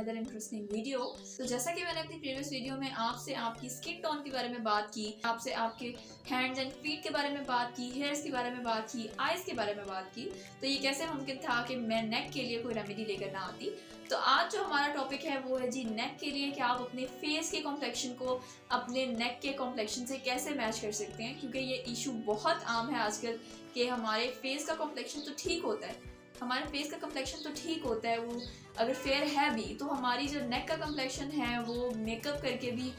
Another interesting video. तो जैसा कि मैंने अपनी प्रीवियस वीडियो में आपसे आपकी स्किन टोन के बारे में बात की, आपसे आपके हैंड्स एंड फीट के बारे में बात की, हेयर्स के बारे में बात की, आईज के बारे में बात की, तो ये कैसे मुमकिन था कि मैं नेक के लिए कोई रेमेडी लेकर ना आती। तो आज जो हमारा टॉपिक है वो है जी नेक के लिए कि आप अपने फेस के कॉम्प्लेक्शन को अपने नेक के कॉम्प्लेक्शन से कैसे मैच कर सकते हैं, क्योंकि ये इशू बहुत आम है आजकल कि हमारे फेस का कॉम्प्लेक्शन तो ठीक होता है, हमारे फेस का कम्प्लेक्शन तो ठीक होता है, वो अगर फेयर है भी, तो हमारी जो नेक का कम्प्लेक्शन है वो मेकअप करके भी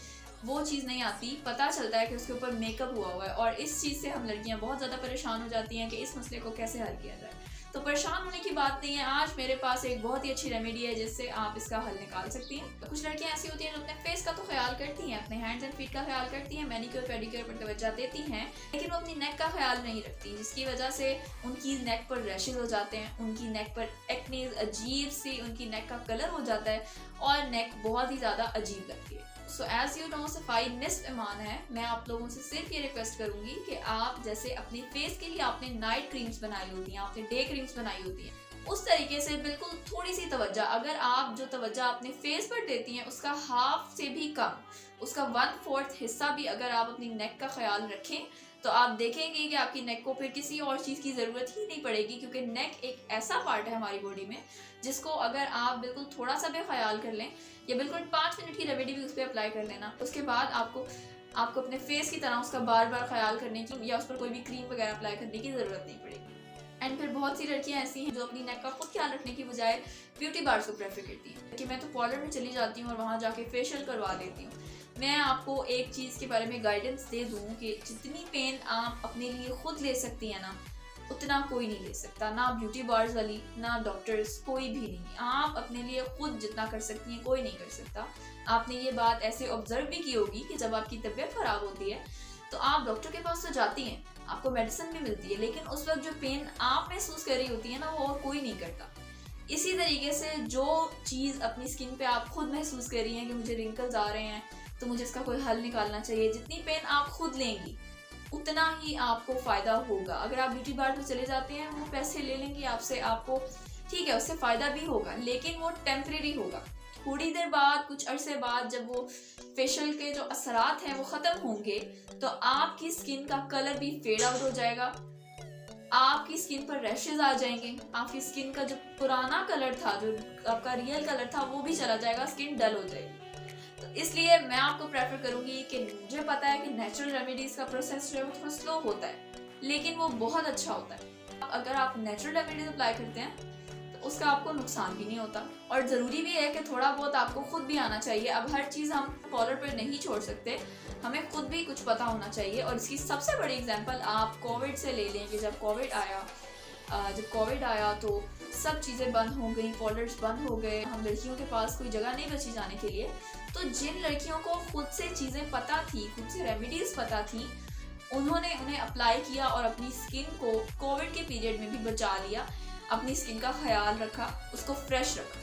वो चीज़ नहीं आती, पता चलता है कि उसके ऊपर मेकअप हुआ हुआ है। और इस चीज़ से हम लड़कियां बहुत ज़्यादा परेशान हो जाती हैं कि इस मसले को कैसे हल किया जाए। तो परेशान होने की बात नहीं है, आज मेरे पास एक बहुत ही अच्छी रेमेडी है जिससे आप इसका हल निकाल सकती हैं। तो कुछ लड़कियां ऐसी होती हैं जो अपने फेस का तो ख्याल करती हैं, अपने हैंड्स एंड फीट का ख्याल करती हैं, मैनिक्योर पेडिक्योर पर तवज्जो देती हैं, लेकिन वो अपनी नेक का ख्याल नहीं रखती, जिसकी वजह से उनकी नेक पर रैशेज हो जाते हैं, उनकी नेक पर एक्ने, अजीब सी उनकी नेक का कलर हो जाता है और नेक बहुत ही ज़्यादा अजीब लगती है। सो एज यू नो, सफाई निस्फ ईमान है। मैं आप लोगों से सिर्फ ये रिक्वेस्ट करूंगी कि आप जैसे अपने फेस के लिए आपने नाइट क्रीम्स बनाई होती हैं, आपने डे क्रीम्स बनाई होती हैं, उस तरीके से बिल्कुल थोड़ी सी तवज्जो, अगर आप जो तवज्जो अपने फेस पर देती हैं उसका हाफ से भी कम, उसका 1/4 हिस्सा भी अगर आप अपनी नेक का ख्याल रखें, तो आप देखेंगे कि आपकी नेक को फिर किसी और चीज़ की ज़रूरत ही नहीं पड़ेगी। क्योंकि नेक एक ऐसा पार्ट है हमारी बॉडी में जिसको अगर आप बिल्कुल थोड़ा सा भी ख्याल कर लें, या बिल्कुल 5 मिनट की रेमेडी भी उस पर अप्लाई कर लेना, उसके बाद आपको अपने फेस की तरह उसका बार बार ख्याल करने की या उस पर कोई भी क्रीम वगैरह अप्लाई करने की ज़रूरत नहीं पड़ेगी। एंड फिर बहुत सी लड़कियां ऐसी हैं जो अपनी नेक का खुद ख्याल रखने की बजाय ब्यूटी बार्स को प्रेफर करती हैं कि मैं तो पार्लर में चली जाती हूँ और वहाँ जाके फेशियल करवा लेती हूँ। मैं आपको एक चीज़ के बारे में गाइडेंस दे दूँ कि जितनी पेन आप अपने लिए खुद ले सकती हैं ना, उतना कोई नहीं ले सकता, ना ब्यूटी बार्स वाली, ना डॉक्टर्स, कोई भी नहीं। आप अपने लिए खुद जितना कर सकती हैं कोई नहीं कर सकता। आपने ये बात ऐसे ऑब्जर्व भी की होगी कि जब आपकी तबीयत खराब होती है तो आप डॉक्टर के पास तो जाती हैं, आपको मेडिसिन भी मिलती है, लेकिन उस वक्त जो पेन आप महसूस कर रही होती है ना, वो और कोई नहीं करता। इसी तरीके से जो चीज़ अपनी स्किन पे आप खुद महसूस कर रही हैं कि मुझे रिंकल्स आ रहे हैं तो मुझे इसका कोई हल निकालना चाहिए, जितनी पेन आप खुद लेंगी उतना ही आपको फ़ायदा होगा। अगर आप ब्यूटी बार में चले जाते हैं, वो पैसे ले लेंगे आपसे, आपको ठीक है उससे फ़ायदा भी होगा, लेकिन वो टेम्परेरी होगा। थोड़ी देर बाद, कुछ अरसे बाद, जब वो फेशियल के जो असरात हैं वो ख़त्म होंगे, तो आपकी स्किन का कलर भी फेड आउट हो जाएगा, आपकी स्किन पर रैशेज आ जाएंगे, आपकी स्किन का जो पुराना कलर था, जो आपका रियल कलर था, वो भी चला जाएगा, स्किन डल हो जाएगी। तो इसलिए मैं आपको प्रेफर करूंगी कि मुझे पता है कि नेचुरल रेमेडीज का प्रोसेस जो है वो थोड़ा स्लो होता है, लेकिन वो बहुत अच्छा होता है। अगर आप नेचुरल रेमेडीज अप्लाई करते हैं तो उसका आपको नुकसान भी नहीं होता, और ज़रूरी भी है कि थोड़ा बहुत आपको खुद भी आना चाहिए। अब हर चीज़ हम पार्लर पर नहीं छोड़ सकते, हमें खुद भी कुछ पता होना चाहिए। और इसकी सबसे बड़ी एग्जांपल आप कोविड से ले लें कि जब कोविड आया तो सब चीज़ें बंद हो गई, पार्लर्स बंद हो गए, हम लड़कियों के पास कोई जगह नहीं बची जाने के लिए। तो जिन लड़कियों को खुद से चीज़ें पता थी, खुद से रेमेडीज़ पता थी, उन्होंने उन्हें अप्लाई किया और अपनी स्किन को कोविड के पीरियड में भी बचा लिया, अपनी स्किन का ख्याल रखा, उसको फ्रेश रखा।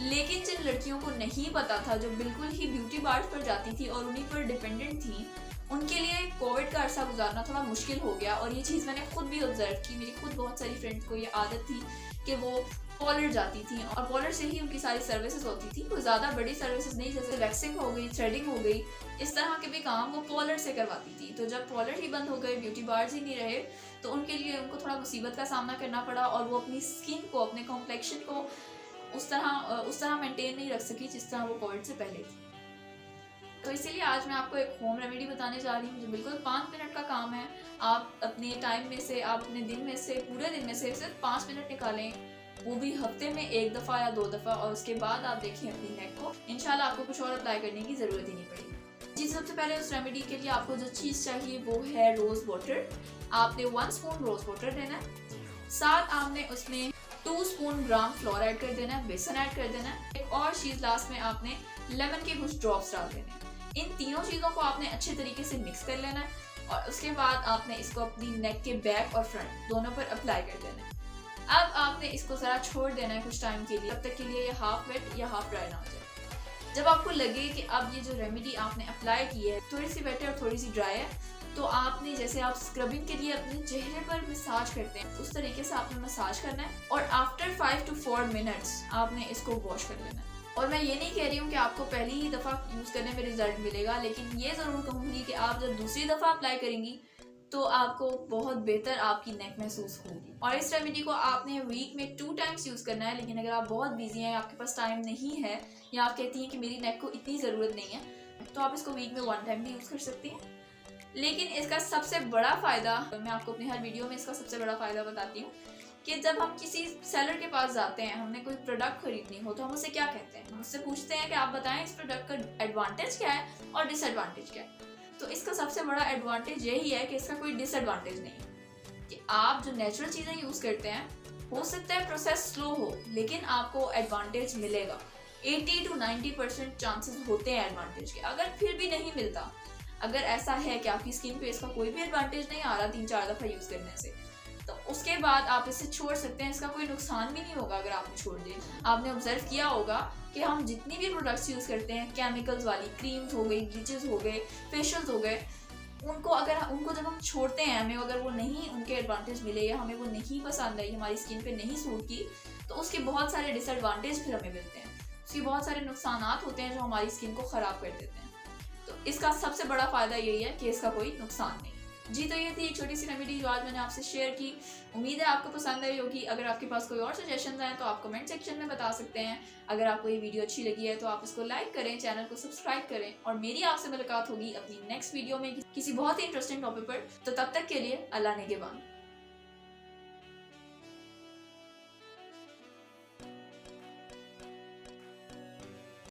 लेकिन जिन लड़कियों को नहीं पता था, जो बिल्कुल ही ब्यूटी बार्स पर जाती थी और उन्हीं पर डिपेंडेंट थी, उनके लिए कोविड का अरसा गुजारना थोड़ा मुश्किल हो गया। और ये चीज़ मैंने खुद भी ऑब्जर्व की, मेरी खुद बहुत सारी फ्रेंड्स को ये आदत थी कि वो पार्लर जाती थी और पार्लर से ही उनकी सारी सर्विसेज होती थी, कोई ज़्यादा बड़ी सर्विसेज नहीं, जैसे वैक्सिंग हो गई, थ्रेडिंग हो गई, इस तरह के भी काम वो पार्लर से करवाती थी। तो जब पार्लर ही बंद हो गए, ब्यूटी बार्स ही नहीं रहे, तो उनके लिए उनको थोड़ा मुसीबत का सामना करना पड़ा और वो अपनी स्किन को, अपने कॉम्प्लेक्शन को उस तरह मेंटेन नहीं रख सकी जिस तरह वो कोविड से पहले थी। तो इसीलिए आज मैं आपको एक होम रेमेडी बताने जा रही हूँ जो बिल्कुल 5 मिनट का काम है। आप अपने टाइम में से, आप अपने दिन में से, पूरे दिन में से सिर्फ 5 मिनट निकालें, वो भी हफ्ते में 1 दफ़ा या 2 दफ़ा, और उसके बाद आप देखें अपनी नेक को, इंशाल्लाह आपको कुछ और अप्लाई करने की ज़रूरत ही नहीं पड़ेगी। जी, सबसे पहले उस रेमेडी के लिए आपको जो चीज़ चाहिए वो है रोज़ वाटर। आपने 1 स्पून रोज़ वाटर देना है, साथ आपने उसमें 2 स्पून ग्राम फ्लोर ऐड कर देना है, बेसन ऐड कर देना है, एक और चीज़ लास्ट में आपने लेमन के कुछ ड्रॉप्स डाल देने हैं। इन तीनों चीज़ों को आपने अच्छे तरीके से मिक्स कर लेना है और उसके बाद आपने इसको अपनी नेक के बैक और फ्रंट दोनों पर अप्लाई कर देना है। अब आपने इसको ज़रा छोड़ देना है कुछ टाइम के लिए, तब तक के लिए ये हाफ वेट या हाफ ड्राई ना हो जाए। जब आपको लगे कि अब ये जो रेमेडी आपने अप्लाई की है थोड़ी सी वेट है और थोड़ी सी ड्राई है, तो आपने जैसे आप स्क्रबिंग के लिए अपने चेहरे पर मसाज करते हैं उस तरीके से आपने मसाज करना है और आफ्टर 5 to 4 मिनट्स आपने इसको वॉश कर लेना है। और मैं ये नहीं कह रही हूँ कि आपको पहली ही दफ़ा यूज़ करने में रिजल्ट मिलेगा, लेकिन ये ज़रूर कहूँगी कि आप जब दूसरी दफ़ा अप्लाई करेंगी तो आपको बहुत बेहतर आपकी नेक महसूस होगी। और इस रेमेडी को आपने वीक में 2 टाइम्स यूज़ करना है, लेकिन अगर आप बहुत बिजी हैं, आपके पास टाइम नहीं है, या आप कहती हैं कि मेरी नेक को इतनी ज़रूरत नहीं है, तो आप इसको वीक में 1 टाइम भी यूज़ कर सकती हैं। लेकिन इसका सबसे बड़ा फ़ायदा, मैं आपको अपनी हर वीडियो में इसका सबसे बड़ा फ़ायदा बताती हूँ कि जब हम किसी सेलर के पास जाते हैं, हमने कोई प्रोडक्ट खरीदनी हो, तो हम उससे क्या कहते हैं? हम उससे पूछते हैं कि आप बताएं इस प्रोडक्ट का एडवांटेज क्या है और डिसएडवांटेज क्या है। तो इसका सबसे बड़ा एडवांटेज यही है कि इसका कोई डिसएडवांटेज नहीं है, कि आप जो नेचुरल चीज़ें यूज़ करते हैं, हो सकता है प्रोसेस स्लो हो, लेकिन आपको एडवांटेज मिलेगा। 80 to 90% चांसेस होते हैं एडवांटेज के। अगर फिर भी नहीं मिलता, अगर ऐसा है कि आपकी स्किन पे इसका कोई भी एडवांटेज नहीं आ रहा 3-4 दफ़ा यूज़ करने से, तो उसके बाद आप इसे छोड़ सकते हैं। इसका कोई नुकसान भी नहीं होगा अगर आपने छोड़ दिए। आपने ऑब्जर्व किया होगा कि हम जितनी भी प्रोडक्ट्स यूज़ करते हैं, केमिकल्स वाली क्रीम्स हो गई, ब्लीचेस हो गए, फेशियल्स हो गए, उनको जब हम छोड़ते हैं, हमें अगर वो नहीं उनके एडवांटेज मिले या हमें वो नहीं पसंद आई, हमारी स्किन पे नहीं सूट की, तो उसके बहुत सारे डिसएडवांटेज फिर हमें मिलते हैं। उसके बहुत सारे नुकसान होते हैं जो हमारी स्किन को ख़राब कर देते हैं। तो इसका सबसे बड़ा फ़ायदा यही है कि इसका कोई नुकसान नहीं। जी, तो ये थी एक छोटी सी रेमेडी जो आज मैंने आपसे शेयर की। उम्मीद है आपको पसंद आई होगी। अगर आपके पास कोई और सजेशंस हैं तो आप कमेंट सेक्शन में बता सकते हैं। अगर आपको ये वीडियो अच्छी लगी है तो आप इसको लाइक करें, चैनल को सब्सक्राइब करें, और मेरी आपसे मुलाकात होगी अपनी नेक्स्ट वीडियो में किसी बहुत ही इंटरेस्टिंग टॉपिक पर। तो तब तक के लिए अल्लाह निगहबान।